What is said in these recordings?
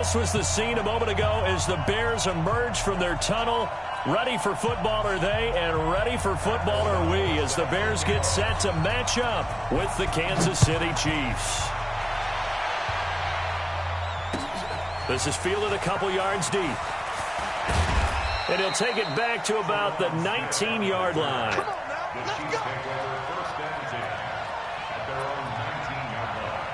This was the scene a moment ago as the Bears emerge from their tunnel. Ready for football are they, and ready for football are we as the Bears get set to match up with the Kansas City Chiefs. This is fielded a couple yards deep. And he'll take it back to about the 19-yard line. Come on now, let's go. First down 10 at their own 19-yard line.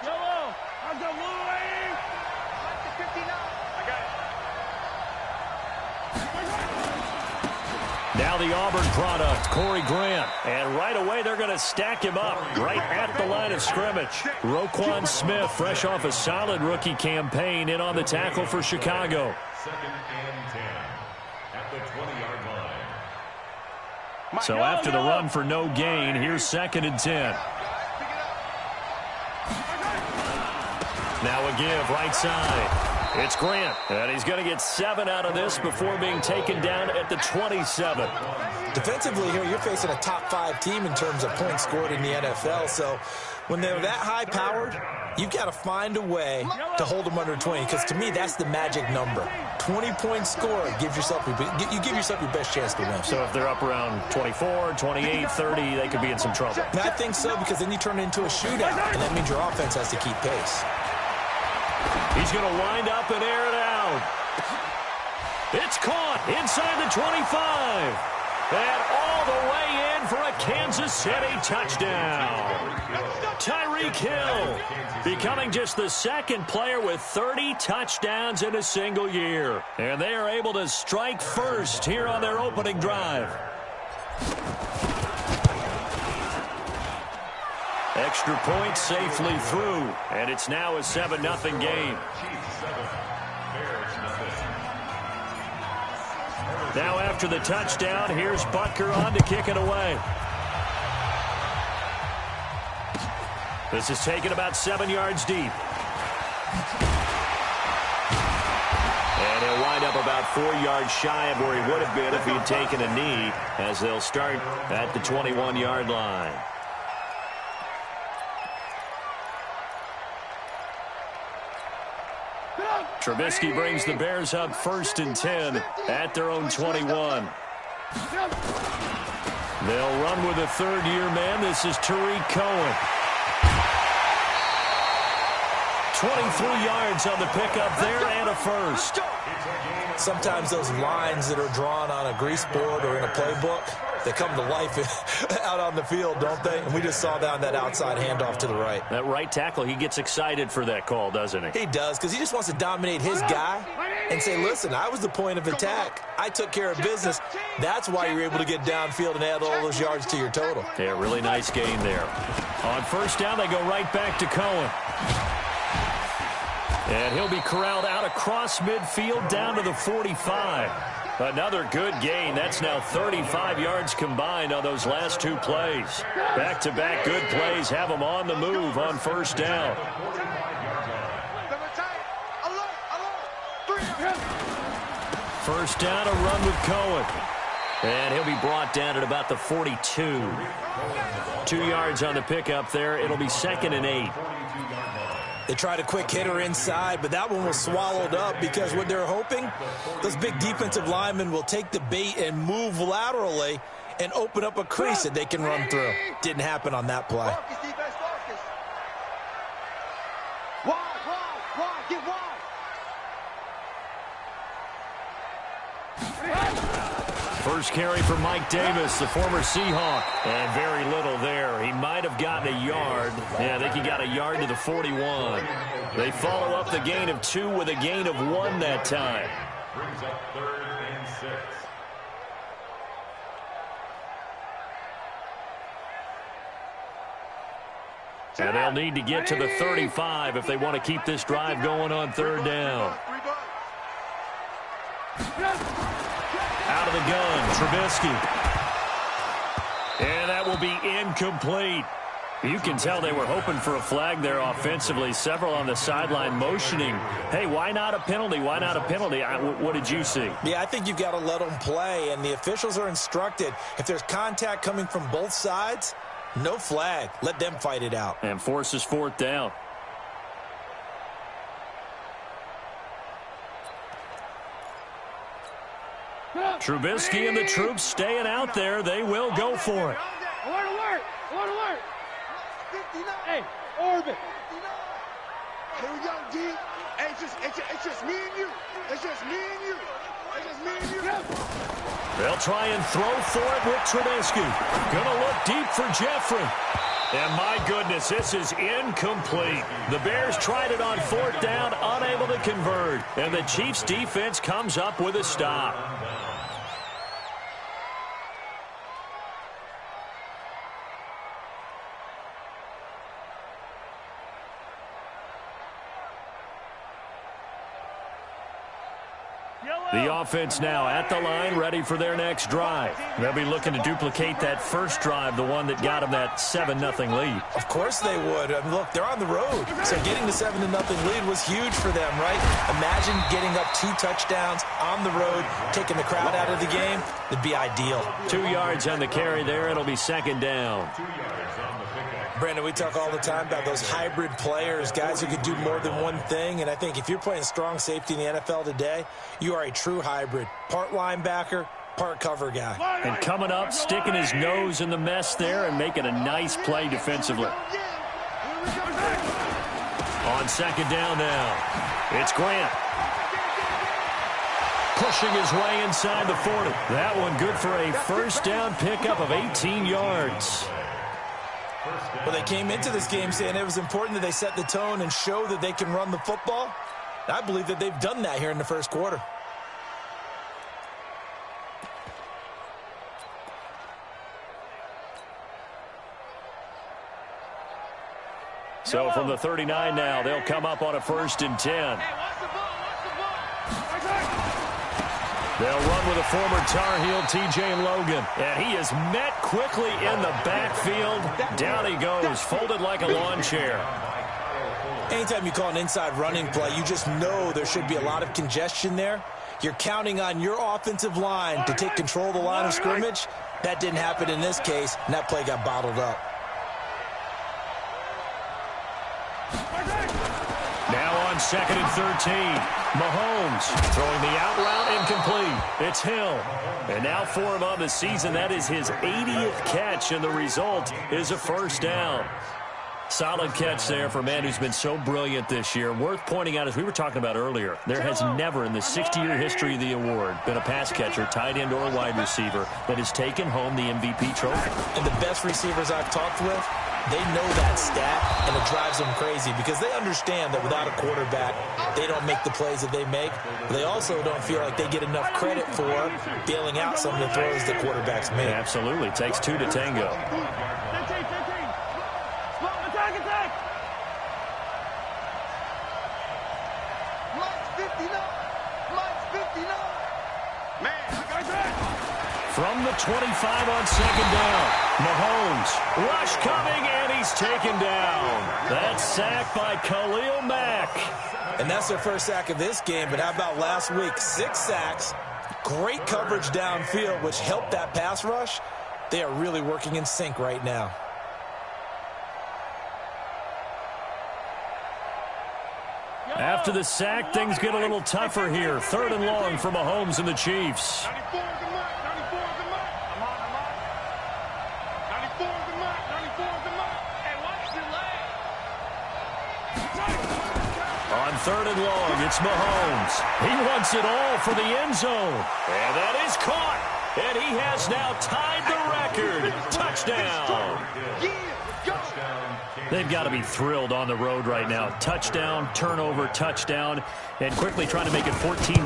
Yellow, I've got Louie. Like the 59. I got it. Now the Auburn product, Corey Grant. And right away they're going to stack him up right at the line of scrimmage. Roquan Smith, fresh off a solid rookie campaign, in on the tackle for Chicago. Second and 10 at the 20-yard line. So after the run for no gain, here's second and 10. Now a give right side. It's Grant, and he's going to get 7 out of this before being taken down at the 27. Defensively here, you're facing a top-5 team in terms of points scored in the NFL. So when they're that high-powered, you've got to find a way to hold them under 20. Because to me, that's the magic number. 20 points scored, you give yourself your best chance to win. So if they're up around 24, 28, 30, they could be in some trouble. And I think so, because then you turn it into a shootout, and that means your offense has to keep pace. He's going to wind up and air it out. It's caught inside the 25. And all the way in for a Kansas City touchdown. Tyreek Hill becoming just the second player with 30 touchdowns in a single year. And they are able to strike first here on their opening drive. Extra point safely through, and it's now a 7-0 game. Now after the touchdown, here's Butker on to kick it away. This is taken about 7 yards deep. And he'll wind up about 4 yards shy of where he would have been if he had taken a knee, as they'll start at the 21-yard line. Trubisky brings the Bears up 1st and 10 at their own 21. They'll run with a third-year man. This is Tariq Cohen. 23 yards on the pickup there and a first. Sometimes those lines that are drawn on a grease board or in a playbook, they come to life out on the field, don't they? And we just saw down that outside handoff to the right. That right tackle, he gets excited for that call, doesn't he? He does, because he just wants to dominate his guy and say, listen, I was the point of attack. I took care of business. That's why you're able to get downfield and add all those yards to your total. Yeah, really nice gain there. On first down, they go right back to Cohen. And he'll be corralled out across midfield down to the 45. Another good gain. That's now 35 yards combined on those last 2 plays. Back-to-back good plays have them on the move on first down. First down, a run with Cohen. And he'll be brought down at about the 42. 2 yards on the pickup there. It'll be 2nd and 8. They tried a quick hitter inside, but that one was swallowed up because what they're hoping, those big defensive linemen will take the bait and move laterally and open up a crease that they can run through. Didn't happen on that play. First carry for Mike Davis, the former Seahawk. And very little there. He might have gotten a yard. Yeah, I think he got a yard to the 41. They follow up the gain of 2 with a gain of 1 that time. Brings up 3rd and 6. And they'll need to get to the 35 if they want to keep this drive going on 3rd down. Out of the gun, Trubisky. And that will be incomplete. You can tell they were hoping for a flag there offensively. Several on the sideline motioning, hey, why not a penalty? Why not a penalty? What did you see? Yeah, I think you've got to let them play, and the officials are instructed. If there's contact coming from both sides, no flag. Let them fight it out. And forces fourth down. Trubisky and the troops staying out there. They will go for it. Alert, alert, alert, alert. Hey, orbit. Here we go, D. Hey, it's just me and you. It's just me and you. It's just me and you. They'll try and throw for it with Trubisky. Gonna look deep for Jeffrey. And my goodness, this is incomplete. The Bears tried it on fourth down, unable to convert. And the Chiefs defense comes up with a stop. The offense now at the line, ready for their next drive. They'll be looking to duplicate that first drive, the one that got them that 7-0 lead. Of course they would. I mean, look, they're on the road. So getting the 7-0 lead was huge for them, right? Imagine getting up 2 touchdowns on the road, taking the crowd out of the game. It'd be ideal. 2 yards on the carry there. It'll be second down. Brandon, we talk all the time about those hybrid players, guys who can do more than one thing. And I think if you're playing strong safety in the NFL today, you are a true hybrid. Part linebacker, part cover guy. And coming up, sticking his nose in the mess there and making a nice play defensively. On second down now, it's Grant. Pushing his way inside the 40. That one good for a first down pickup of 18 yards. Well, they came into this game saying it was important that they set the tone and show that they can run the football. I believe that they've done that here in the first quarter. So from the 39 now, they'll come up on a 1st and 10. They'll run with a former Tar Heel, T.J. Logan. And he is met quickly in the backfield. Down he goes, folded like a lawn chair. Anytime you call an inside running play, you just know there should be a lot of congestion there. You're counting on your offensive line to take control of the line of scrimmage. That didn't happen in this case, and that play got bottled up. Now on 2nd and 13. Mahomes throwing the out route incomplete. It's Hill. And now for him on the season, that is his 80th catch, and the result is a first down. Solid catch there for a man who's been so brilliant this year. Worth pointing out, as we were talking about earlier, there has never in the 60-year history of the award been a pass catcher, tight end, or wide receiver that has taken home the MVP trophy. And the best receivers I've talked with, they know that stat, and it drives them crazy because they understand that without a quarterback, they don't make the plays that they make. But they also don't feel like they get enough credit for bailing out some of the throws the quarterbacks make. Absolutely. Takes 2 to tango. Attack! Mike's 59. Man, From the 25 on second down, Mahomes, rush coming, and he's taken down. That's sacked by Khalil Mack. And that's their first sack of this game, but how about last week? 6 sacks, great coverage downfield, which helped that pass rush. They are really working in sync right now. After the sack, things get a little tougher here. 3rd and long for Mahomes and the Chiefs. 94 is the mark. 94 is the mark. I'm on the mark. 94 is the mark. 94 is the mark. Hey, watch your leg. On 3rd and long, it's Mahomes. He wants it all for the end zone. And that is caught. And he has now tied the record. Touchdown. They've got to be thrilled on the road right now. Touchdown, turnover, touchdown, and quickly trying to make it 14-0.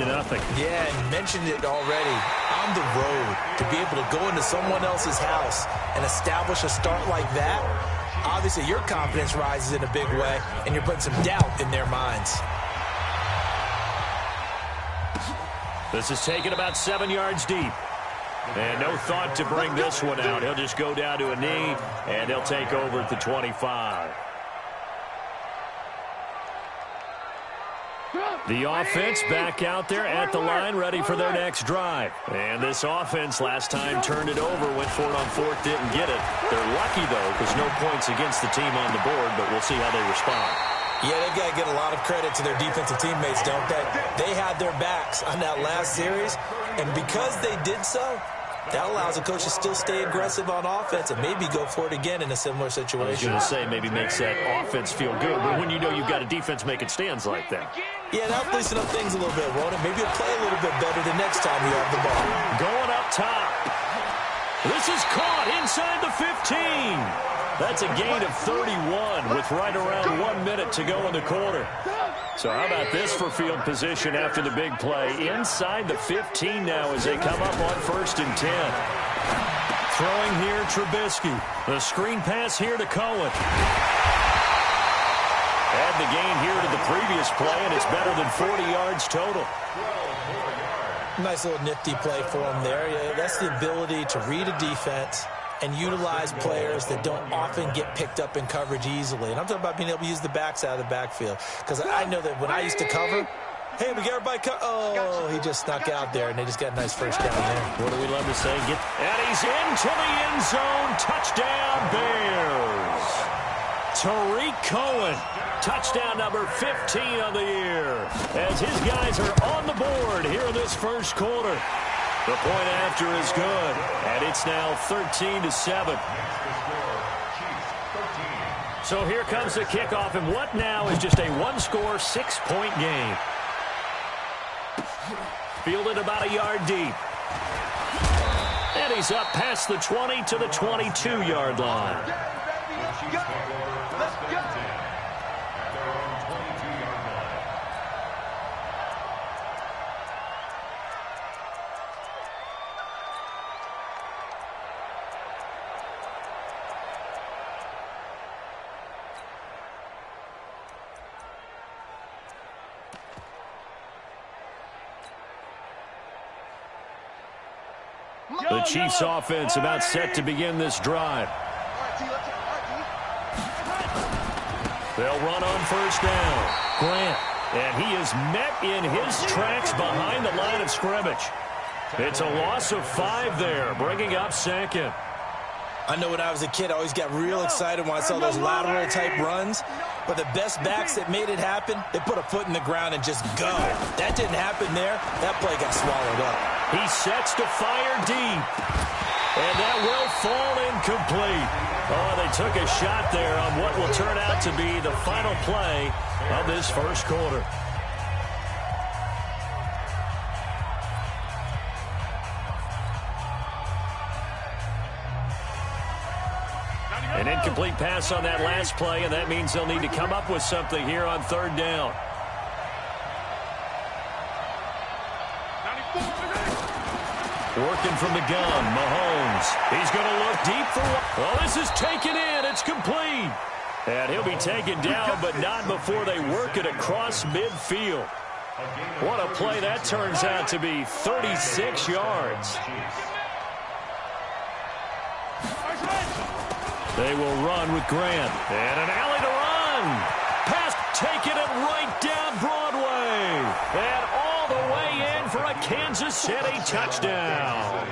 Yeah, and mentioned it already. On the road, to be able to go into someone else's house and establish a start like that, obviously your confidence rises in a big way, and you're putting some doubt in their minds. This is taken about 7 yards deep. And no thought to bring this one out. He'll just go down to a knee, and they'll take over at the 25. The offense back out there at the line, ready for their next drive. And this offense last time turned it over, went for it on fourth, didn't get it. They're lucky, though, because no points against the team on the board, but we'll see how they respond. Yeah, they've got to get a lot of credit to their defensive teammates, don't they? They had their backs on that last series, and because they did so, that allows the coach to still stay aggressive on offense and maybe go for it again in a similar situation. I was going to say maybe makes that offense feel good, but when you know you've got a defense making stands like that. Yeah, that'll loosen up things a little bit, won't it? Maybe you'll play a little bit better the next time you have the ball. Going up top. This is caught inside the 15. That's a gain of 31 with right around 1 minute to go in the quarter. So how about this for field position after the big play? Inside the 15 now as they come up on 1st and 10. Throwing here, Trubisky. The screen pass here to Cohen. Add the gain here to the previous play, and it's better than 40 yards total. Nice little nifty play for him there. Yeah, that's the ability to read a defense and utilize players that don't often get picked up in coverage easily. And I'm talking about being able to use the backs out of the backfield. Because I know that when I used to cover, hey, we got everybody oh, he just snuck out there, and they just got a nice first down there. What do we love to say? And he's into the end zone. Touchdown, Bears. Tariq Cohen. Touchdown number 15 of the year. As his guys are on the board here in this first quarter. The point after is good, and it's now 13-7. So here comes the kickoff, and what now is just a one-score, 6-point game. Fielded about a yard deep. And he's up past the 20 to the 22-yard line. The Chiefs offense about set to begin this drive. They'll run on 1st down. Grant, and he is met in his tracks behind the line of scrimmage. It's a loss of 5 there, bringing up 2nd. I know when I was a kid, I always got real excited when I saw those lateral-type runs. But the best backs that made it happen, they put a foot in the ground and just go. That didn't happen there. That play got swallowed up. He sets to fire deep. And that will fall incomplete. Oh, they took a shot there on what will turn out to be the final play of this first quarter. An incomplete pass on that last play, and that means they'll need to come up with something here on 3rd down. Working from the gun, Mahomes. He's going to look deep for one. Well, this is taken in. It's complete. And he'll be taken down, but not before they work it across midfield. What a play that turns out to be, 36 yards. They will run with Grant. And an alley to run. Pass taking it right down Broadway. And all the way in for a Kansas City touchdown.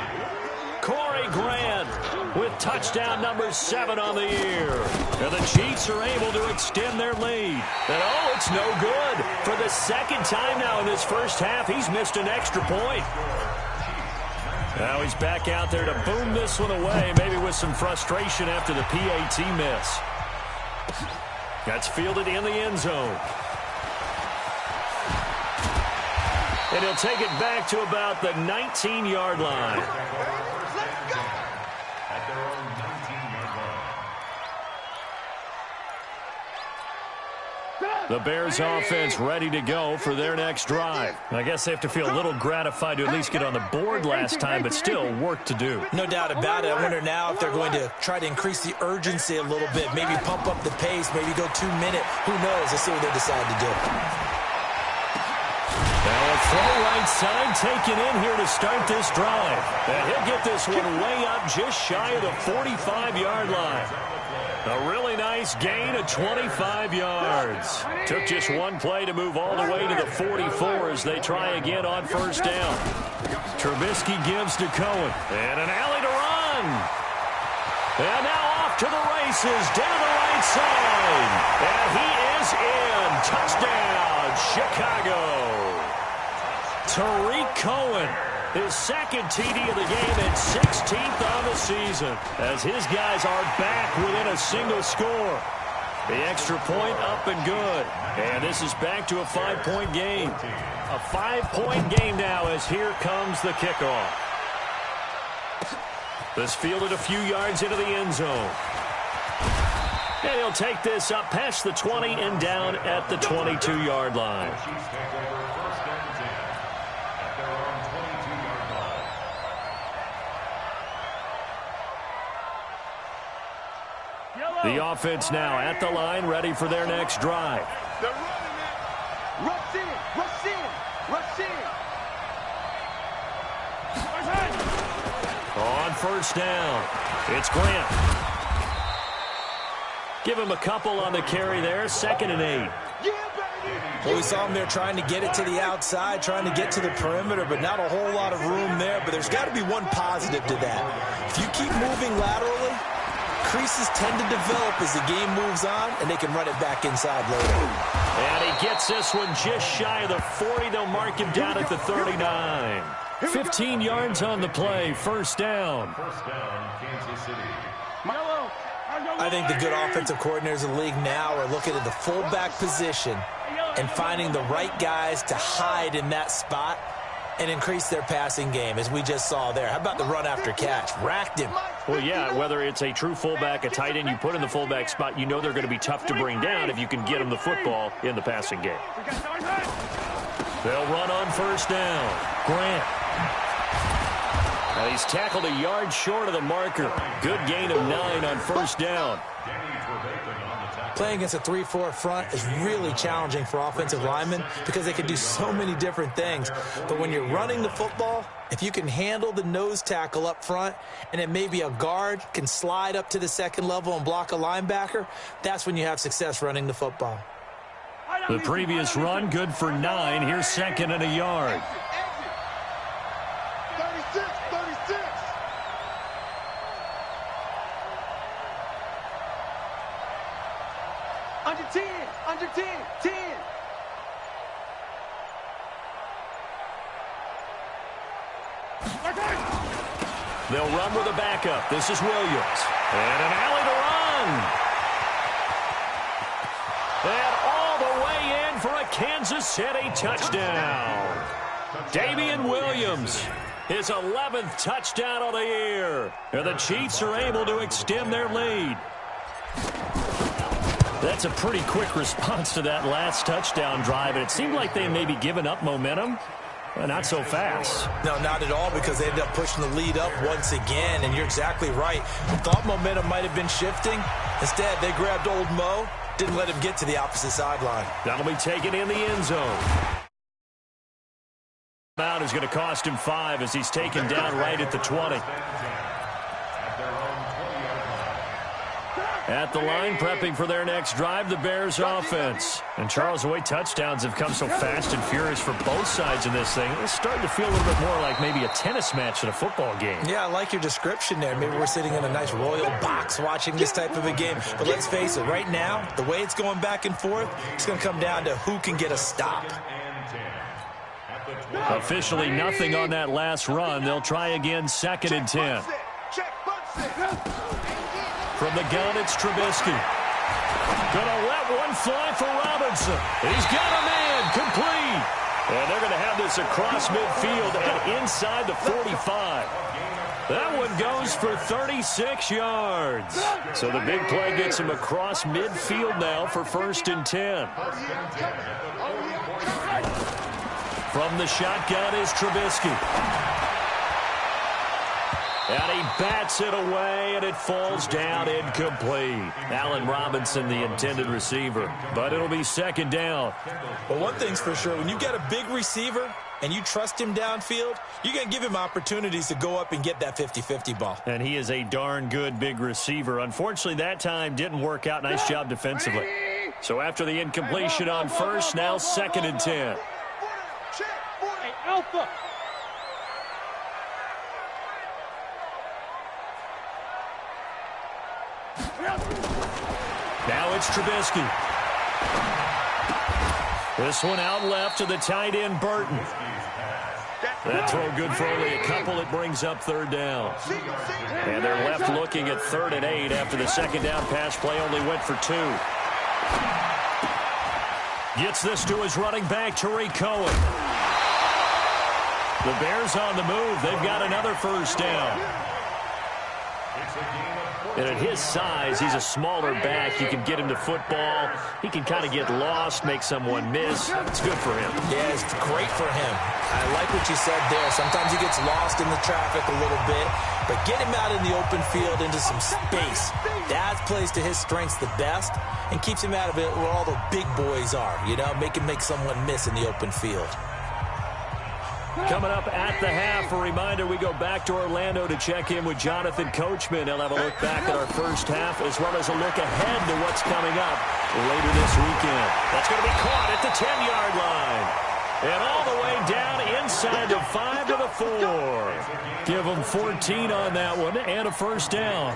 Corey Grant with touchdown number 7 on the year. And the Chiefs are able to extend their lead. And oh, it's no good. For the 2nd time now in this first half, he's missed an extra point. Now he's back out there to boom this one away, maybe with some frustration after the PAT miss. That's fielded in the end zone. And he'll take it back to about the 19-yard line. The Bears offense ready to go for their next drive. I guess they have to feel a little gratified to at least get on the board last time, but still work to do. No doubt about it. I wonder now if they're going to try to increase the urgency a little bit, maybe pump up the pace, maybe go 2 minute. Who knows? Let's see what they decide to do. Now a Play right side taken in here to start this drive. And he'll get this one way up just shy of the 45-yard line. A really nice gain of 25 yards. Took just one play to move all the way to the 44 as they try again on first down. Trubisky gives to Cohen. And an alley to run. And now off to the races down the right side. And he is in. Touchdown, Chicago. Tariq Cohen, his second TD of the game and 16th on the season, as his guys are back within a single score. The extra point up and good. And this is back to a 5-point game. A 5-point game now as here comes the kickoff. This fielded a few yards into the end zone. And he'll take this up past the 20 and down at the 22-yard line. The offense now at the line, ready for their next drive. They're running it. Rush in, rush in, rush in. On first down, it's Grant. Give him a couple on the carry there, 2nd and 8. Well, we saw him there trying to get it to the outside, trying to get to the perimeter, but not a whole lot of room there. But there's got to be one positive to that. If you keep moving laterally, creases tend to develop as the game moves on, and they can run it back inside later. And he gets this one just shy of the 40. They'll mark him down at the 39. 15 yards on the play, first down. First down, Kansas City. I think the good offensive coordinators in the league now are looking at the fullback position and finding the right guys to hide in that spot and increase their passing game, as we just saw there. How about the run after catch? Racked him. Well, yeah, whether it's a true fullback, a tight end you put in the fullback spot, you know they're going to be tough to bring down if you can get them the football in the passing game. They'll run on first down. Grant. Now he's tackled a yard short of the marker. Good gain of 9 on first down. Playing against a 3-4 front is really challenging for offensive linemen because they can do so many different things. But when you're running the football, if you can handle the nose tackle up front and then maybe a guard can slide up to the second level and block a linebacker, that's when you have success running the football. The previous run, good for 9. Here's 2nd and a yard. 36, 36. Under 10, under 10, 10. They'll run with a backup. This is Williams. And an alley to run. And all the way in for a Kansas City touchdown. Damian Williams, his 11th touchdown of the year. And the Chiefs are able to extend their lead. That's a pretty quick response to that last touchdown drive. And it seemed like they may be giving up momentum. Well, not so fast. No, not at all, because they ended up pushing the lead up once again. And you're exactly right. I thought momentum might have been shifting. Instead, they grabbed old Mo, didn't let him get to the opposite sideline. That'll be taken in the end zone. Out is going to cost him 5 as he's taken down right at the 20. At the line, prepping for their next drive, the Bears offense. And Charles, the way touchdowns have come so fast and furious for both sides in this thing, it's starting to feel a little bit more like maybe a tennis match than a football game. Yeah, I like your description there. Maybe we're sitting in a nice royal box watching this type of a game. But let's face it, right now, the way it's going back and forth, it's going to come down to who can get a stop. Officially nothing on that last run. They'll try again, 2nd and 10. From the gun, it's Trubisky. Gonna let one fly for Robinson. He's got a man, complete. And they're going to have this across midfield and inside the 45. That one goes for 36 yards. So the big play gets him across midfield now for 1st and 10. From the shotgun is Trubisky. And he bats it away, and it falls down incomplete. Allen Robinson, the intended receiver. But it'll be 2nd down. Well, one thing's for sure. When you get a big receiver and you trust him downfield, you're going to give him opportunities to go up and get that 50-50 ball. And he is a darn good big receiver. Unfortunately, that time didn't work out. Nice job defensively. So after the incompletion on first, now 2nd and 10. Hey, Alpha. Now it's Trubisky. This one out left to the tight end, Burton. That throw good for only a couple. It brings up 3rd down. And they're left looking at 3rd and 8 after the 2nd down pass play only went for 2. Gets this to his running back, Tariq Cohen. The Bears on the move. They've got another 1st down. And at his size, he's a smaller back. You can get him to football. He can kind of get lost, make someone miss. It's good for him. Yeah, it's great for him. I like what you said there. Sometimes he gets lost in the traffic a little bit, but get him out in the open field into some space. That plays to his strengths the best and keeps him out of it where all the big boys are, you know, make someone miss in the open field. Coming up at the half, a reminder, we go back to Orlando to check in with Jonathan Coachman. He'll have a look back at our first half as well as a look ahead to what's coming up later this weekend. That's going to be caught at the 10-yard line. And all the way down inside the 5 to the 4. Give them 14 on that one and a 1st down.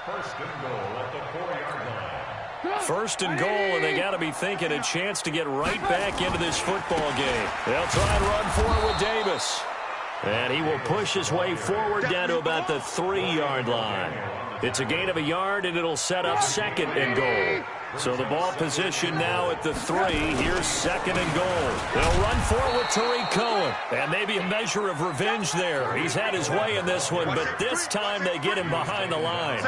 First and goal at the 4-yard line. 1st and goal, and they got to be thinking a chance to get right back into this football game. They'll try and run for it with Davis. And he will push his way forward down to about the 3-yard line. It's a gain of a yard, and it'll set up 2nd and goal. So the ball position now at the 3. Here's 2nd and goal. They'll run for it with Tariq Cohen. And maybe a measure of revenge there. He's had his way in this one, but this time they get him behind the line.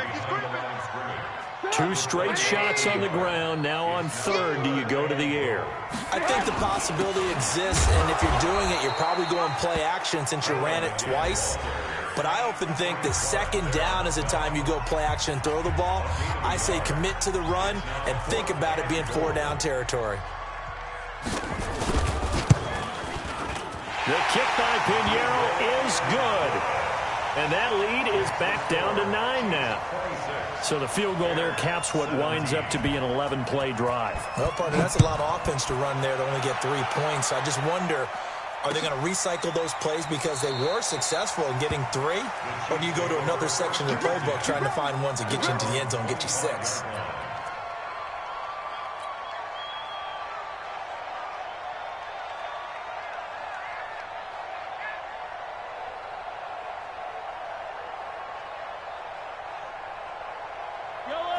2 straight shots on the ground. Now on 3rd, do you go to the air? I think the possibility exists, and if you're doing it, you're probably going play action since you ran it twice. But I often think that 2nd down is the time you go play action and throw the ball. I say commit to the run and think about it being 4-down territory. The kick by Pinheiro is good. And that lead is back down to 9 now. So the field goal there caps what winds up to be an 11-play drive. Well, partner, that's a lot of offense to run there to only get 3 points. I just wonder, are they going to recycle those plays because they were successful in getting 3? Or do you go to another section of the playbook trying to find ones that get you into the end zone, get you 6?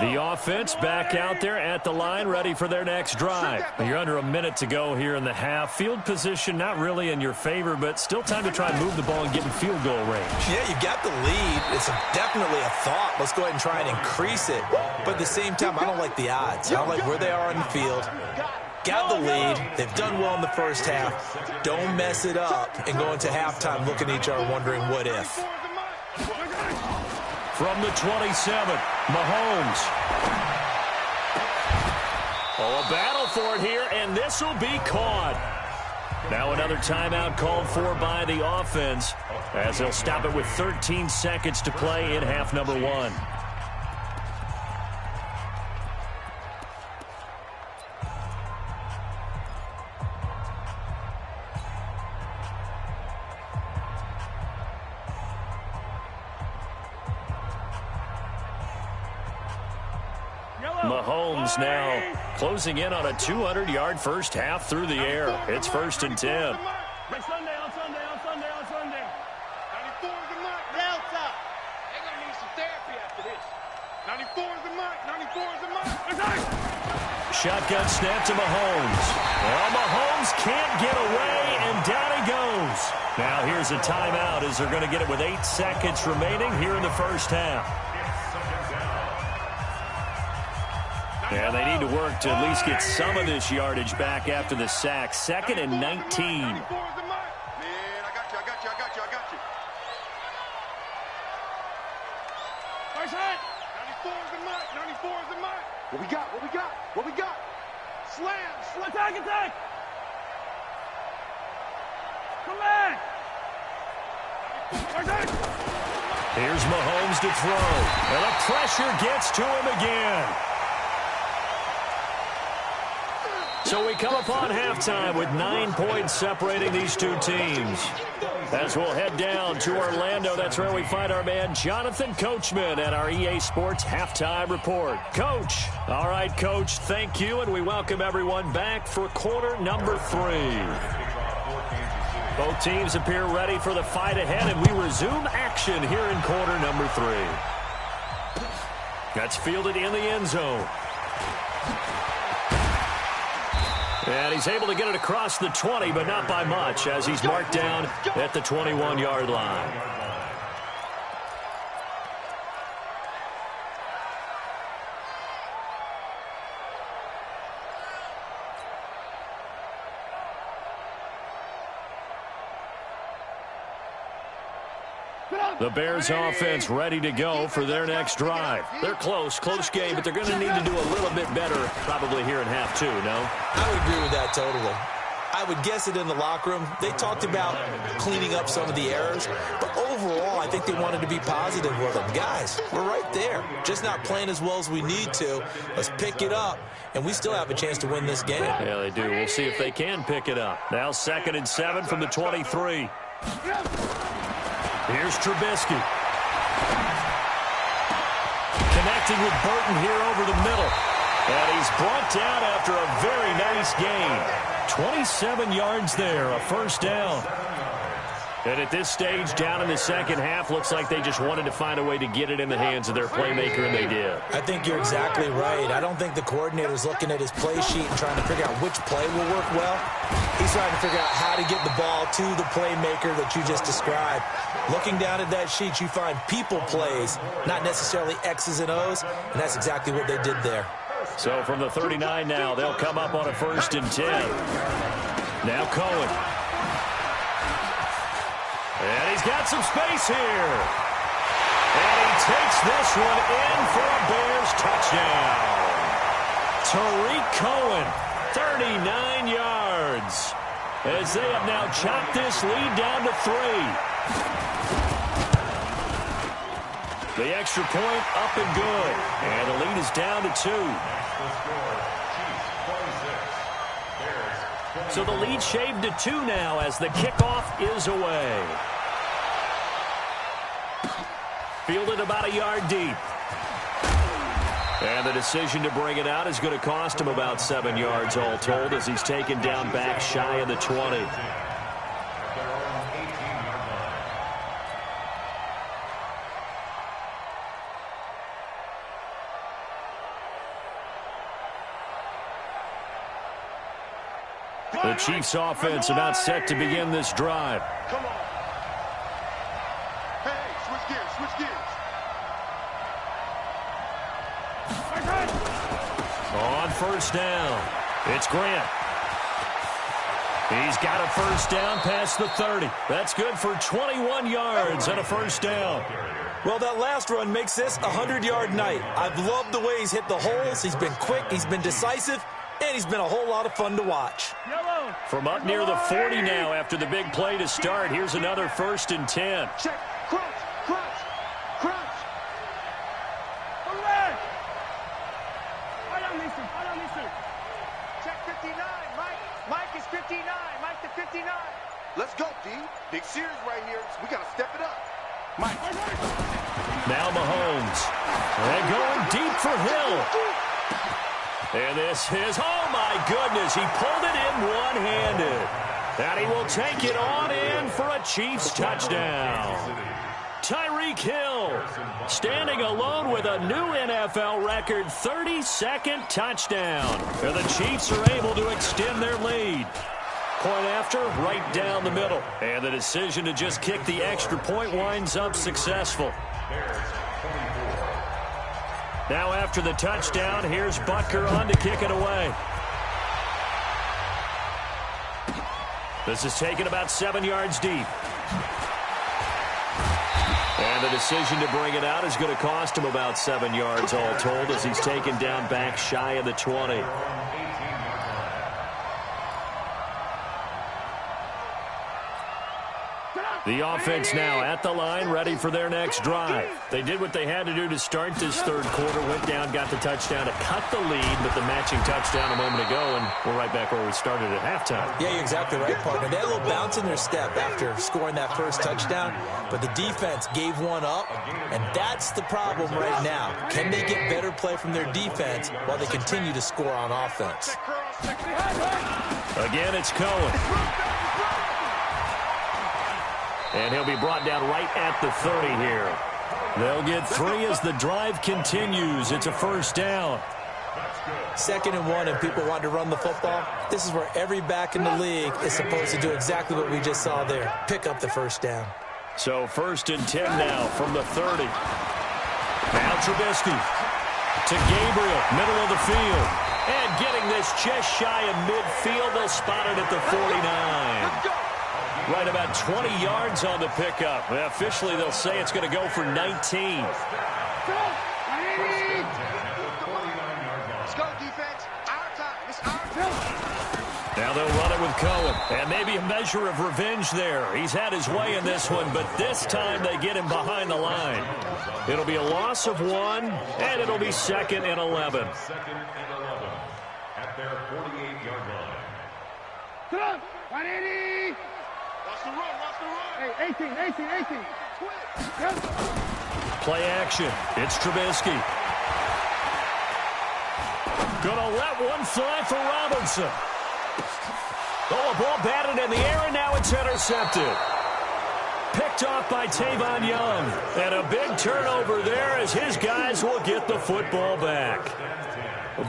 The offense back out there at the line, ready for their next drive. You're under a minute to go here in the half. Field position not really in your favor, but still time to try and move the ball and get in field goal range. Yeah, you got the lead. It's definitely a thought. Let's go ahead and try and increase it. But at the same time, I don't like the odds. I don't like where they are on the field. Got the lead. They've done well in the first half. Don't mess it up and go into halftime looking at each other wondering what if. From the 27, Mahomes. Oh, a battle for it here, and this will be caught. Now another timeout called for by the offense as they'll stop it with 13 seconds to play in half number 1. Mahomes now closing in on a 200-yard first half through the air. It's 1st and 10. On Sunday. 94 is the mark. Now top. They're going to need some therapy after this. 94 is the mark. 94 is the mark. Shotgun snap to Mahomes. Well, Mahomes can't get away, and down he goes. Now here's a timeout as they're going to get it with 8 seconds remaining here in the first half. Yeah, they need to work to at least get some of this yardage back after the sack. 2nd and 19. Man, I got you. Nice hit. 94 is the mark. What we got? Slam. Attack. Here's Mahomes to throw. And the pressure gets to him again. So we come upon halftime with 9 points separating these two teams. As we'll head down to Orlando, that's where we find our man Jonathan Coachman at our EA Sports Halftime Report. Coach. All right, Coach, thank you, and we welcome everyone back for quarter number 3. Both teams appear ready for the fight ahead, and we resume action here in quarter number 3. That's fielded in the end zone. And he's able to get it across the 20, but not by much, as he's marked down at the 21-yard line. The Bears offense ready to go for their next drive. They're close game, but they're going to need to do a little bit better probably here in half 2, no? I would agree with that totally. I would guess it in the locker room. They talked about cleaning up some of the errors, but overall, I think they wanted to be positive with them. Guys, we're right there. Just not playing as well as we need to. Let's pick it up, and we still have a chance to win this game. Yeah, they do. We'll see if they can pick it up. Now 2nd and 7 from the 23. Here's Trubisky. Connecting with Burton here over the middle. And he's brought down after a very nice gain. 27 yards there, a first down. And at this stage, down in the second half, looks like they just wanted to find a way to get it in the hands of their playmaker, and they did. I think you're exactly right. I don't think the coordinator's looking at his play sheet and trying to figure out which play will work well. He's trying to figure out how to get the ball to the playmaker that you just described. Looking down at that sheet, you find people plays, not necessarily X's and O's, and that's exactly what they did there. So from the 39 now, they'll come up on a 1st and 10. Now Cohen. And he's got some space here. And he takes this one in for a Bears touchdown. Tariq Cohen, 39 yards. As they have now chopped this lead down to 3. The extra point up and good. And the lead is down to 2. So the lead shaved to 2 now as the kickoff is away. Fielded about a yard deep. And the decision to bring it out is going to cost him about 7 yards all told as he's taken down back shy of the 20. The Chiefs offense about set to begin this drive. Come on. Hey, switch gears, switch gears. On 1st down, it's Grant. He's got a 1st down past the 30. That's good for 21 yards and a 1st down. Well, that last run makes this a 100-yard night. I've loved the way he's hit the holes. He's been quick, he's been decisive, and he's been a whole lot of fun to watch. From up near the 40 now after the big play to start, here's another 1st and 10. Check, crunch, crunch, crunch. Check 59, Mike. Mike is 59. Mike to 59. Let's go, D. Big series right here. We got to step it up. Mike. Now Mahomes. And going deep for Hill. And this is, oh my goodness, he pulled it in one-handed. And he will take it on in for a Chiefs touchdown. Tyreek Hill standing alone with a new NFL record 32nd touchdown. And the Chiefs are able to extend their lead. Point after, right down the middle. And the decision to just kick the extra point winds up successful. Now after the touchdown, here's Butker on to kick it away. This is taken about 7 yards deep. And the decision to bring it out is going to cost him about 7 yards all told as he's taken down back shy of the 20. The offense now at the line, ready for their next drive. They did what they had to do to start this third quarter, went down, got the touchdown to cut the lead, but the matching touchdown a moment ago, and we're right back where we started at halftime. Yeah, you're exactly right, partner. They had a little bounce in their step after scoring that first touchdown, but the defense gave one up, and that's the problem right now. Can they get better play from their defense while they continue to score on offense? Again, it's Cohen. And he'll be brought down right at the 30 here. They'll get 3 as the drive continues. It's a first down. 2nd and 1, and people want to run the football. This is where every back in the league is supposed to do exactly what we just saw there. Pick up the first down. So 1st and 10 now from the 30. Now Trubisky to Gabriel, middle of the field. And getting this just shy of midfield, they'll spot it at the 49. Right about 20 yards on the pickup. Officially, they'll say it's going to go for 19. Let's go, defense. Our time. It's our time. Now they'll run it with Cohen. And maybe a measure of revenge there. He's had his way in this one, but this time they get him behind the line. It'll be a loss of 1, and it'll be 2nd and 11. 2nd and 11 at their 48-yard line. Come on, 180. Watch the run, watch the run. Hey, 18. Play action. It's Trubisky. Gonna let one fly for Robinson. Oh, a ball batted in the air, and now it's intercepted. Picked off by Tavon Young. And a big turnover there as his guys will get the football back.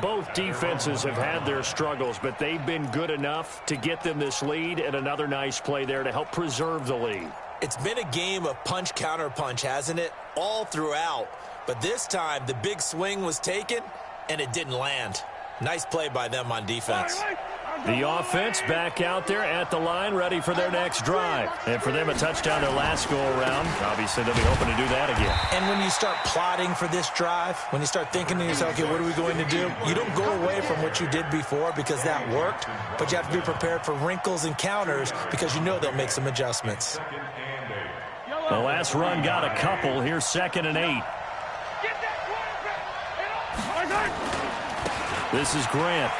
Both defenses have had their struggles, but they've been good enough to get them this lead, and another nice play there to help preserve the lead. It's been a game of punch-counter-punch, hasn't it? All throughout. But this time, the big swing was taken, and it didn't land. Nice play by them on defense. The offense back out there at the line, ready for their next drive. And for them, a touchdown their last go-around. Obviously, they'll be hoping to do that again. And when you start plotting for this drive, when you start thinking to yourself, okay, what are we going to do? You don't go away from what you did before because that worked, but you have to be prepared for wrinkles and counters because you know they'll make some adjustments. The last run got a couple. Here's 2nd and 8. This is Grant.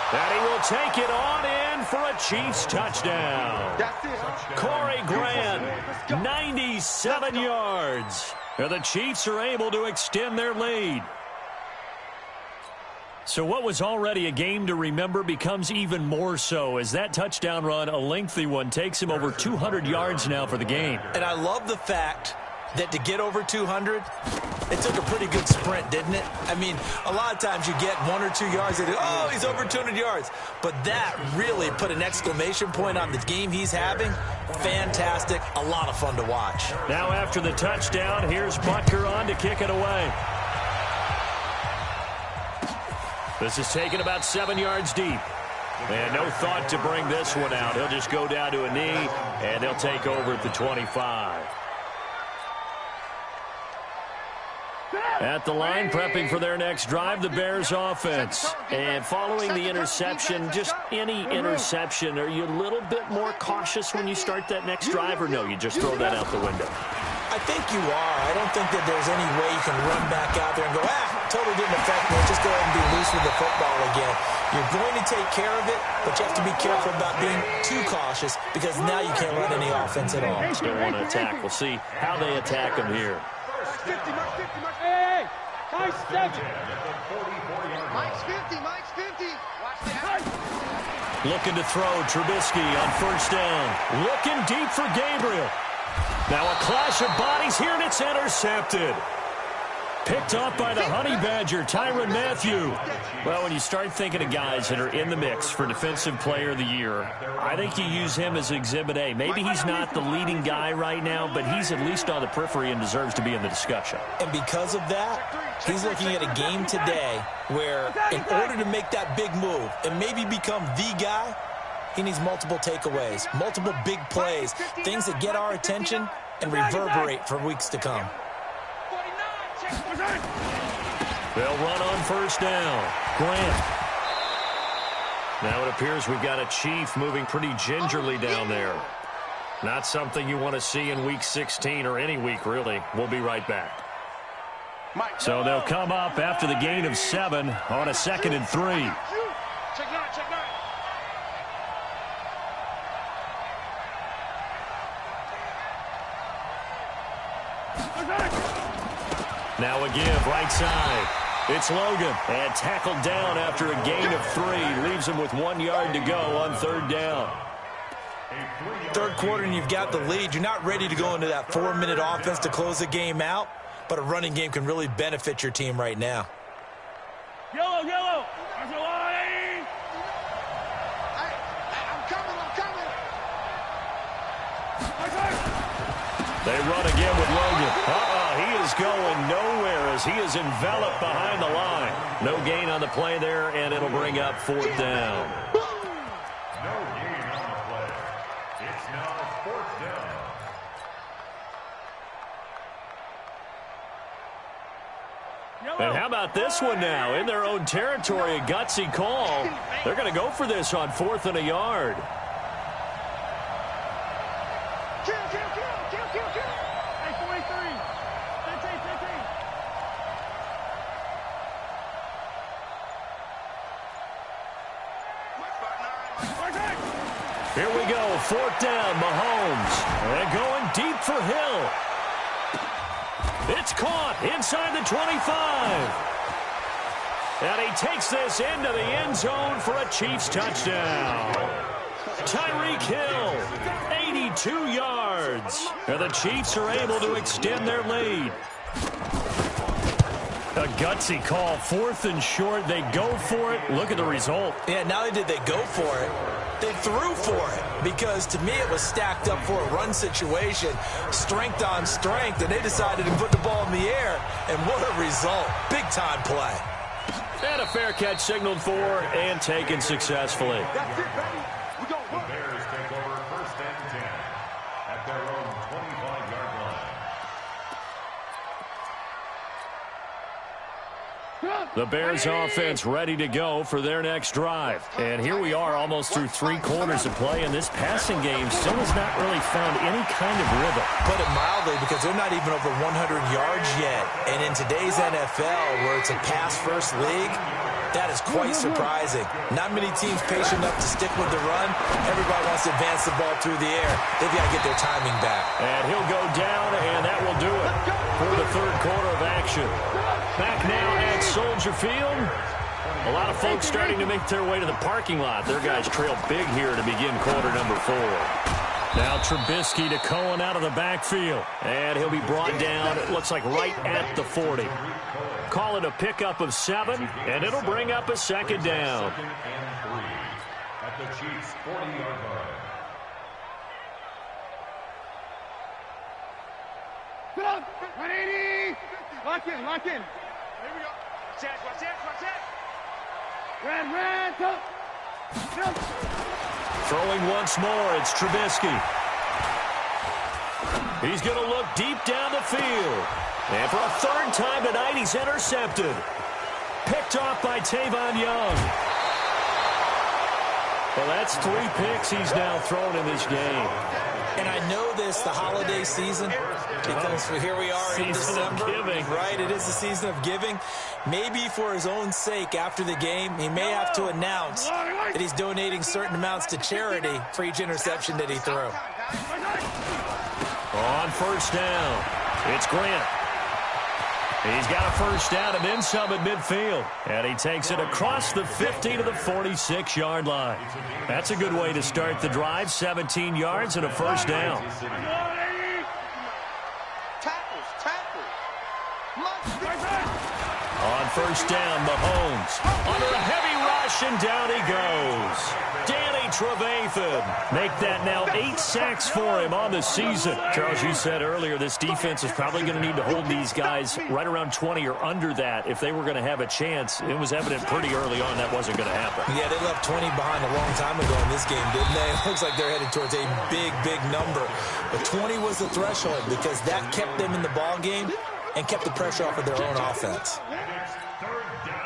And he will take it on in for a Chiefs touchdown. That's it. Corey Grant, 97 yards. And the Chiefs are able to extend their lead. So what was already a game to remember becomes even more so as that touchdown run, a lengthy one, takes him over 200 yards now for the game. And I love the fact that to get over 200, it took a pretty good sprint, didn't it? I mean, a lot of times you get 1 or 2 yards and oh, he's over 200 yards. But that really put an exclamation point on the game he's having. Fantastic. A lot of fun to watch. Now after the touchdown, here's Butker on to kick it away. This is taken about 7 yards deep. And no thought to bring this one out. He'll just go down to a knee, and they'll take over at the 25. At the line, prepping for their next drive, the Bears offense. And following the interception, just any interception, are you a little bit more cautious when you start that next drive, or no, you just throw that out the window? I think you are. I don't think that there's any way you can run back out there and go, totally didn't affect me. Just go ahead and be loose with the football again. You're going to take care of it, but you have to be careful about being too cautious because now you can't run any offense at all. Still want to attack. We'll see how they attack them here. Hey, Mike's 50. Mike's 50. Mike's 50. Watch that. Looking to throw Trubisky on first down. Looking deep for Gabriel. Now a clash of bodies here, and it's intercepted. Picked off by the Honey Badger, Tyrann Mathieu. Well, when you start thinking of guys that are in the mix for Defensive Player of the Year, I think you use him as Exhibit A. Maybe he's not the leading guy right now, but he's at least on the periphery and deserves to be in the discussion. And because of that, he's looking at a game today where in order to make that big move and maybe become the guy, he needs multiple takeaways, multiple big plays, things that get our attention and reverberate for weeks to come. They'll run on first down. Grant. Now it appears we've got a Chief moving pretty gingerly down there. Not something you want to see in Week 16 or any week, really. We'll be right back. So they'll come up after the gain of 7 on a 2nd and 3. Check 9, check 9. Now a give, right side. It's Logan. And tackled down after a gain of 3. Leaves him with 1 yard to go on 3rd down. Third quarter and you've got the lead. You're not ready to go into that 4-minute offense to close the game out, but a running game can really benefit your team right now. Yellow, yellow. There's a line. I'm coming. They run again with Logan. He is going nowhere as he is enveloped behind the line. No gain on the play there, and it'll bring up 4th down. No gain on the play. It's now 4th down. And how about this one now? In their own territory, a gutsy call. They're going to go for this on 4th and a yard. Kill. Hey, 43. 15. Here we go, 4th down, Mahomes. And going deep for Hill. It's caught inside the 25. And he takes this into the end zone for a Chiefs touchdown. Tyreek Hill, 82 yards. And the Chiefs are able to extend their lead. A gutsy call, 4th and short. They go for it. Look at the result. Yeah, not only did they go for it, they threw for it, because to me it was stacked up for a run situation, strength on strength, and they decided to put the ball in the air, and what a result. Big-time play. And a fair catch signaled for and taken successfully. That's it, baby. We go The Bears take over 1st and 10 at their own 25-yard line. The Bears offense ready to go for their next drive. And here we are almost through 3 quarters of play, and this passing game still has not really found any kind of rhythm. Put it mildly, because they're not even over 100 yards yet. And in today's NFL, where it's a pass-first league, that is quite surprising. Not many teams patient enough to stick with the run. Everybody wants to advance the ball through the air. They've got to get their timing back. And he'll go down, and that will do it for the 3rd quarter of action. Back now at Soldier Field. A lot of folks starting to make their way to the parking lot. Their guys trail big here to begin quarter number 4. Now Trubisky to Cohen out of the backfield. And he'll be brought down, it looks like right at the 40. Call it a pickup of 7, and it'll bring up a 2nd down. 2nd and 3 at the Chiefs' 40-yard line. Sit up. 180. Lock in. Here we go. Watch that. Red, top. Throwing once more, it's Trubisky. He's going to look deep down the field. And for a 3rd time tonight, he's intercepted. Picked off by Tavon Young. Well, that's 3 picks he's now thrown in this game. And I know this, the holiday season, because here we are in December. Right, it is the season of giving. Maybe for his own sake, after the game, he may have to announce that he's donating certain amounts to charity for each interception that he threw. On 1st down, it's Grant. He's got a 1st down and then some at midfield. And he takes it across the 50 to the 46-yard line. That's a good way to start the drive. 17 yards and a 1st down. On 1st down, Mahomes under a heavy rush, and down he goes. Danny Trevathan make that now 8 sacks for him on the season. Charles, you said earlier this defense is probably going to need to hold these guys right around 20 or under that if they were going to have a chance. It was evident pretty early on that wasn't going to happen. Yeah, they left 20 behind a long time ago in this game, didn't they? It looks like they're headed towards a big, big number. But 20 was the threshold because that kept them in the ball game and kept the pressure off of their own offense. And it's third down.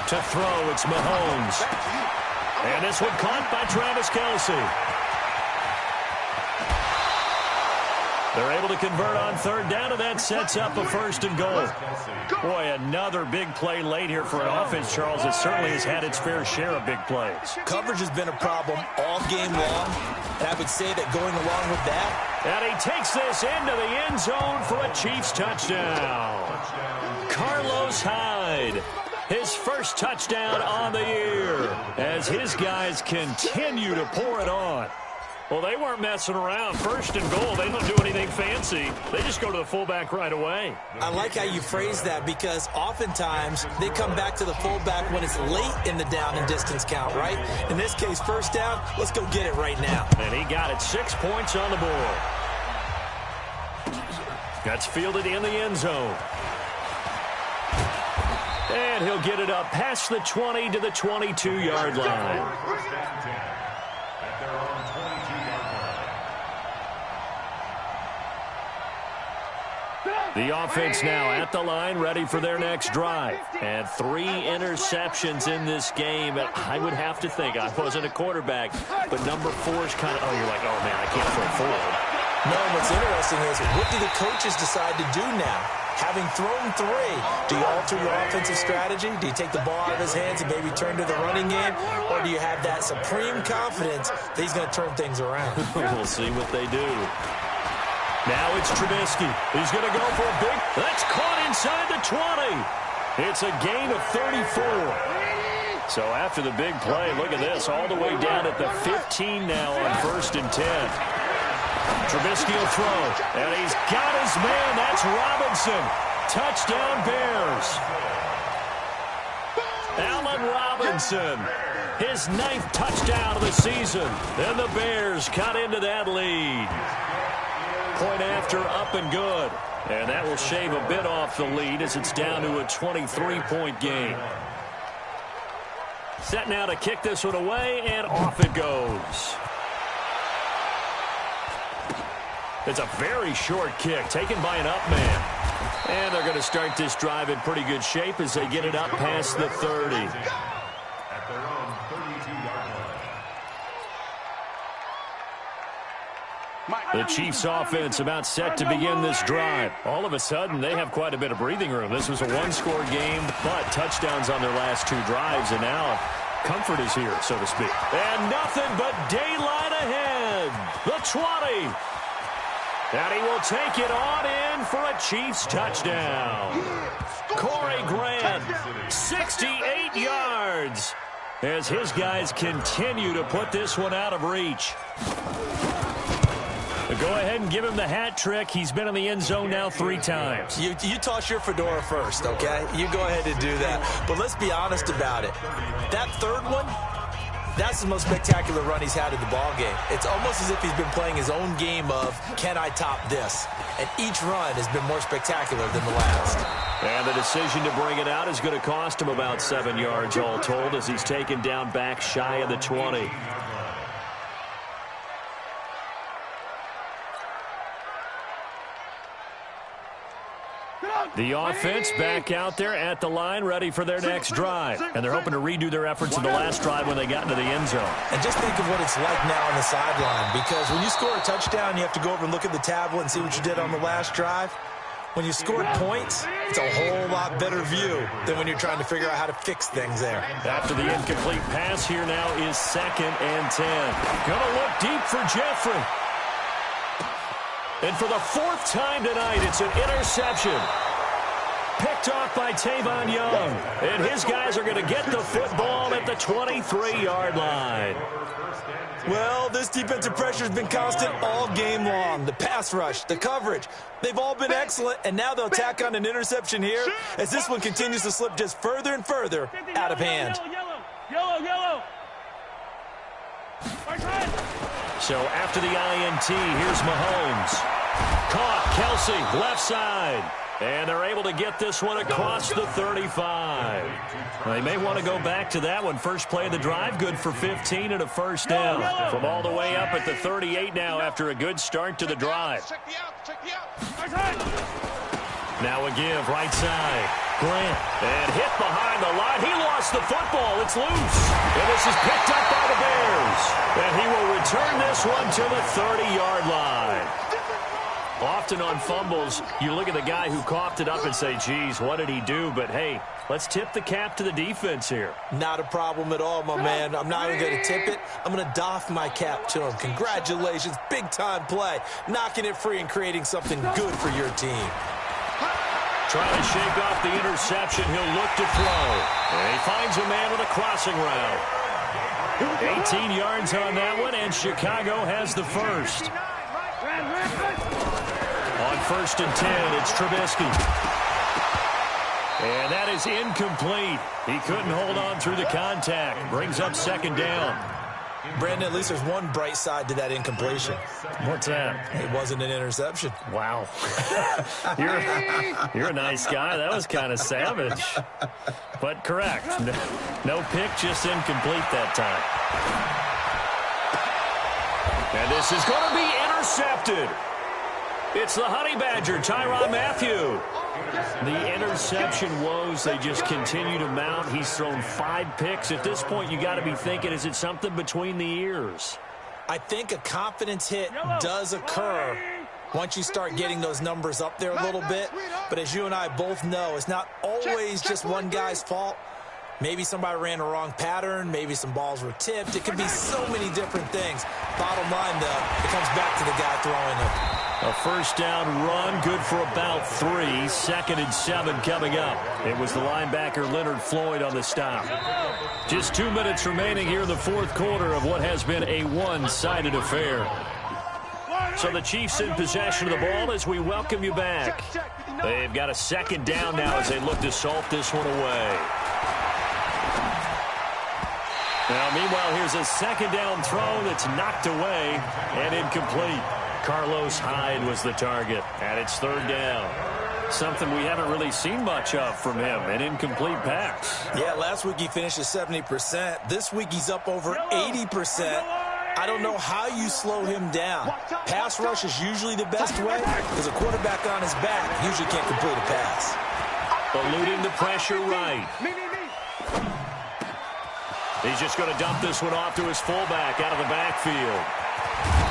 To throw, it's Mahomes. And this one caught by Travis Kelce. They're able to convert on third down, and that sets up a 1st and goal. Boy, another big play late here for an offense, Charles, that certainly has had its fair share of big plays. Coverage has been a problem all game long, and I would say that going along with that. And he takes this into the end zone for a Chiefs touchdown. Carlos Hyde, his first touchdown on the year, as his guys continue to pour it on. Well, they weren't messing around. 1st and goal, they don't do anything fancy. They just go to the fullback right away. I like how you phrase that, because oftentimes they come back to the fullback when it's late in the down and distance count, right? In this case, 1st down, let's go get it right now. And he got it, 6 points on the board. That's fielded in the end zone. And he'll get it up past the 20 to the 22-yard line. First and 10 at their own 22-yard line. The offense now at the line, ready for their next drive. And 3 interceptions in this game. And I would have to think, I wasn't a quarterback, but number 4 is kind of, you're like, oh, man, I can't throw forward. No, what's interesting is, what do the coaches decide to do now? Having thrown 3, do you alter your offensive strategy? Do you take the ball out of his hands and maybe turn to the running game? Or do you have that supreme confidence that he's going to turn things around? We'll see what they do. Now it's Trubisky. He's going to go for a big... That's caught inside the 20. It's a gain of 34. So after the big play, look at this, all the way down at the 15 now on 1st and 10. Trubisky will throw, and he's got his man. That's Robinson. Touchdown, Bears. Allen Robinson, his 9th touchdown of the season. And the Bears cut into that lead. Point after, up and good. And that will shave a bit off the lead as it's down to a 23-point game. Set now to kick this one away, and off it goes. It's a very short kick taken by an up man. And they're going to start this drive in pretty good shape as they get it up past the 30. At their own 32-yard line. The Chiefs offense about set to begin this drive. All of a sudden, they have quite a bit of breathing room. This was a 1-score game, but touchdowns on their last 2 drives, and now comfort is here, so to speak. And nothing but daylight ahead. The 20. And he will take it on in for a Chiefs touchdown. Corey Grant, 68 yards, as his guys continue to put this one out of reach. Go ahead and give him the hat trick. He's been in the end zone now 3 times. You toss your fedora first, okay? You go ahead and do that. But let's be honest about it. That 3rd one, that's the most spectacular run he's had in the ballgame. It's almost as if he's been playing his own game of, can I top this? And each run has been more spectacular than the last. And the decision to bring it out is going to cost him about 7 yards all told as he's taken down back shy of the 20. The offense back out there at the line, ready for their next drive. And they're hoping to redo their efforts in the last drive when they got into the end zone. And just think of what it's like now on the sideline, because when you score a touchdown, you have to go over and look at the tablet and see what you did on the last drive. When you scored points, it's a whole lot better view than when you're trying to figure out how to fix things there. After the incomplete pass, here now is 2nd and 10. Gonna look deep for Jeffrey. And for the 4th time tonight, it's an interception. Picked Picked off by Tavon Young. And his guys are going to get the football at the 23-yard line. Well, this defensive pressure has been constant all game long. The pass rush, the coverage, they've all been excellent, and now they'll tack on an interception here as this one continues to slip just further and further out of hand. Yellow. So after the INT, here's Mahomes. Caught, Kelsey, left side. And they're able to get this one across the 35. They may want to go back to that one. First play of the drive, good for 15 and a first down. From all the way up at the 38 now after a good start to the drive. Now a give, right side. Grant, and hit behind the line. He lost the football. It's loose. And this is picked up by the Bears. And he will return this one to the 30-yard line. Often on fumbles, you look at the guy who coughed it up and say, geez, what did he do? But, hey, let's tip the cap to the defense here. Not a problem at all, my man. I'm not even going to tip it. I'm going to doff my cap to him. Congratulations. Big-time play. Knocking it free and creating something good for your team. Trying to shake off the interception. He'll look to throw. And he finds a man with a crossing route. 18 yards on that one, and Chicago has the first. On 1st and 10, it's Trubisky. And that is incomplete. He couldn't hold on through the contact. Brings up 2nd down. Brandon, at least there's one bright side to that incompletion. What's that? It wasn't an interception. Wow. You're a nice guy. That was kind of savage. But correct. No pick, just incomplete that time. And this is going to be intercepted. It's the Honey Badger, Tyrann Mathieu. The interception woes, they just continue to mount. He's thrown 5 picks. At this point, you got to be thinking, is it something between the ears? I think a confidence hit does occur once you start getting those numbers up there a little bit. But as you and I both know, it's not always just one guy's fault. Maybe somebody ran a wrong pattern. Maybe some balls were tipped. It could be so many different things. Bottom line, though, it comes back to the guy throwing them. A first down run, good for about 3. 2nd and 7 coming up. It was the linebacker Leonard Floyd on the stop. Just 2 minutes remaining here in the 4th quarter of what has been a one-sided affair. So the Chiefs in possession of the ball as we welcome you back. They've got a 2nd down now as they look to salt this one away. Now, meanwhile, here's a 2nd down throw that's knocked away and incomplete. Carlos Hyde was the target, and it's 3rd down. Something we haven't really seen much of from him, an incomplete pass. Yeah, last week he finished at 70%. This week he's up over 80%. I don't know how you slow him down. Pass rush is usually the best way because a quarterback on his back usually can't complete a pass. Eluding the pressure right. He's just going to dump this one off to his fullback out of the backfield.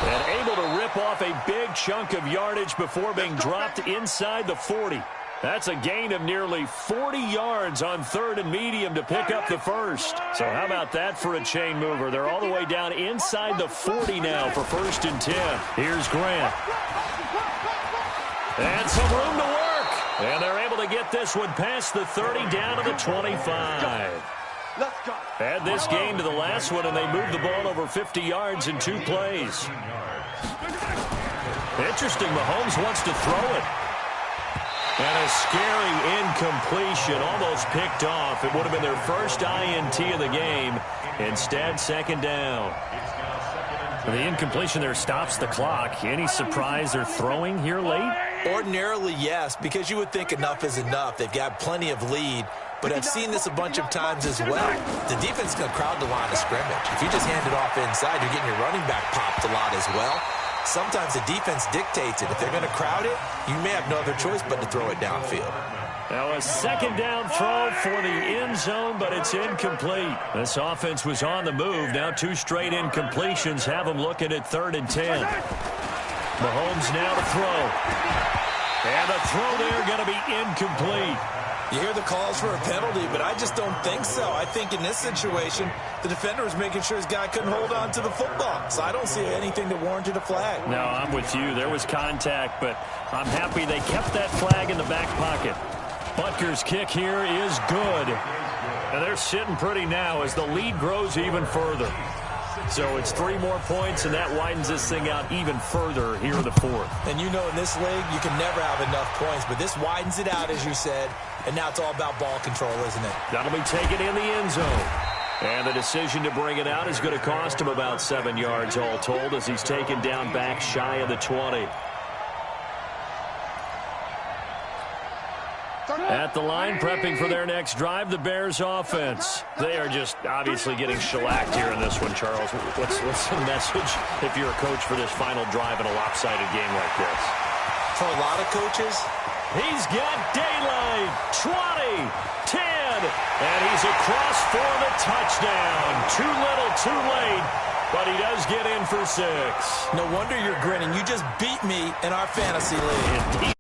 And able to rip off a big chunk of yardage before being dropped inside the 40. That's a gain of nearly 40 yards on 3rd and medium to pick up the first. So how about that for a chain mover? They're all the way down inside the 40 now for 1st and 10. Here's Grant. And some room to work. And they're able to get this one past the 30 down to the 25. Add this game to the last one, and they moved the ball over 50 yards in 2 plays. Interesting, Mahomes wants to throw it. And a scary incompletion, almost picked off. It would have been their first INT of the game. Instead, 2nd down. The incompletion there stops the clock. Any surprise they're throwing here late? Ordinarily, yes, because you would think enough is enough. They've got plenty of lead. But I've seen this a bunch of times as well. The defense is going to crowd the line of scrimmage. If you just hand it off inside, you're getting your running back popped a lot as well. Sometimes the defense dictates it. If they're going to crowd it, you may have no other choice but to throw it downfield. Now a 2nd down throw for the end zone, but it's incomplete. This offense was on the move. Now 2 straight incompletions have them looking at 3rd and 10. Mahomes now to throw. And the throw there going to be incomplete. You hear the calls for a penalty, but I just don't think so. I think in this situation, the defender was making sure his guy couldn't hold on to the football. So I don't see anything that warranted a flag. No, I'm with you. There was contact, but I'm happy they kept that flag in the back pocket. Butker's kick here is good. And they're sitting pretty now as the lead grows even further. So it's 3 more points, and that widens this thing out even further here in the fourth. And you know in this league, you can never have enough points, but this widens it out, as you said, and now it's all about ball control, isn't it? That'll be taken in the end zone. And the decision to bring it out is going to cost him about 7 yards all told as he's taken down back shy of the 20. At the line, prepping for their next drive, the Bears offense. They are just obviously getting shellacked here in this one, Charles. What's the message if you're a coach for this final drive in a lopsided game like this? For a lot of coaches, he's got daylight. 20, 10, and he's across for the touchdown. Too little, too late, but he does get in for 6. No wonder you're grinning. You just beat me in our fantasy league. Indeed.